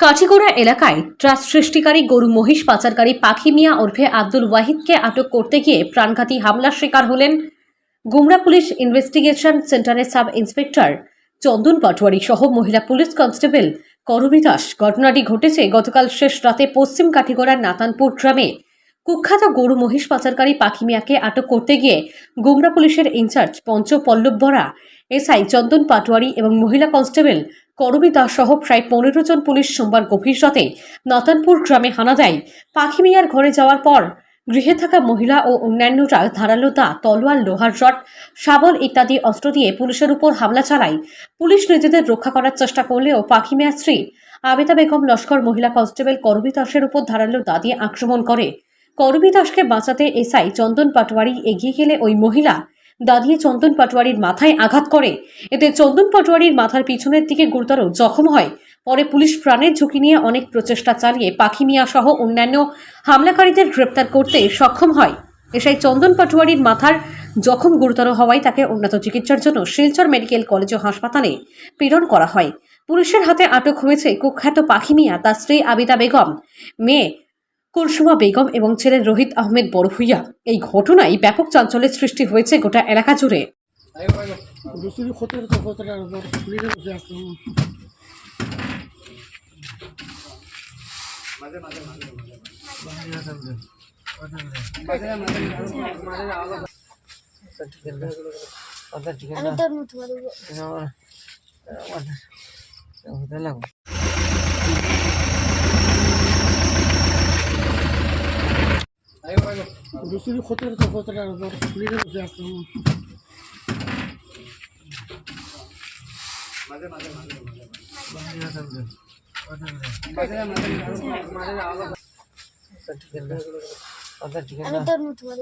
কাঠিগোড়া এলাকায় ত্রাস সৃষ্টিকারী গরু মহিষ পাচারকারী পাখি মিয়া ওরফে আব্দুল ওয়াহিদকে আটক করতে গিয়ে প্রাণঘাতী হামলার শিকার হলেন গুমরা পুলিশ ইনভেস্টিগেশন সেন্টারের সাব ইন্সপেক্টর চন্দন পাটোয়ারি সহ মহিলা পুলিশ কনস্টেবল করবী দাস। ঘটনাটি ঘটেছে গতকাল শেষ রাতে পশ্চিম কাঠিগোড়ার নাতানপুর গ্রামে। কুখ্যাত গরু মহিষ পাচারকারী পাখি মিয়াকে আটক করতে গিয়ে গুমরা পুলিশের ইনচার্জ পঞ্চ পল্লব বরা, এসআই চন্দন পাটোয়ারি এবং মহিলা কনস্টেবল করবী দাস সহ প্রায় 15 জন পুলিশ সোমবার গভীর রাতে নাতানপুর গ্রামে হানা দেয়। পাখি মিয়ার ঘরে যাওয়ার পর গৃহে থাকা মহিলা ও অন্যান্যরা ধারালো দা, তলোয়ার, লোহার রড, শাবল ইত্যাদি অস্ত্র দিয়ে পুলিশের উপর হামলা চালায়। পুলিশ নিজেদের রক্ষা করার চেষ্টা করলেও পাখি মিয়ার স্ত্রী আবেদা বেগম লস্কর মহিলা কনস্টেবল করবী দাসের উপর ধারালো দা দিয়ে আক্রমণ করে। করবী দাসকে বাঁচাতে এসআই চন্দন পাটোয়ারি এগিয়ে গেলে ওই মহিলা দা দিয়ে চন্দন পাটোয়ারির মাথায় আঘাত করে। এতে চন্দন পাটোয়ারির মাথার পিছনের দিকে গুরুতর জখম হয়। পরে পুলিশ প্রাণের ঝুঁকি নিয়ে অনেক প্রচেষ্টা চালিয়ে পাখি মিয়া সহ অন্যান্য হামলাকারীদের গ্রেপ্তার করতে সক্ষম হয়। এসআই চন্দন পাটোয়ারির মাথার জখম গুরুতর হওয়ায় তাকে উন্নত চিকিৎসার জন্য শিলচর মেডিকেল কলেজ ও হাসপাতালে প্রেরণ করা হয়। পুলিশের হাতে আটক হয়েছে কুখ্যাত পাখি মিয়া, তার স্ত্রী আবিদা বেগম, মেয়ে কুলসুমা বেগম এবং ছেলে রোহিত আহমেদ বড়ভূইয়া। এই ঘটনায় ব্যাপক চাঞ্চল্যের সৃষ্টি হয়েছে গোটা এলাকা জুড়ে। আমি তোর মতো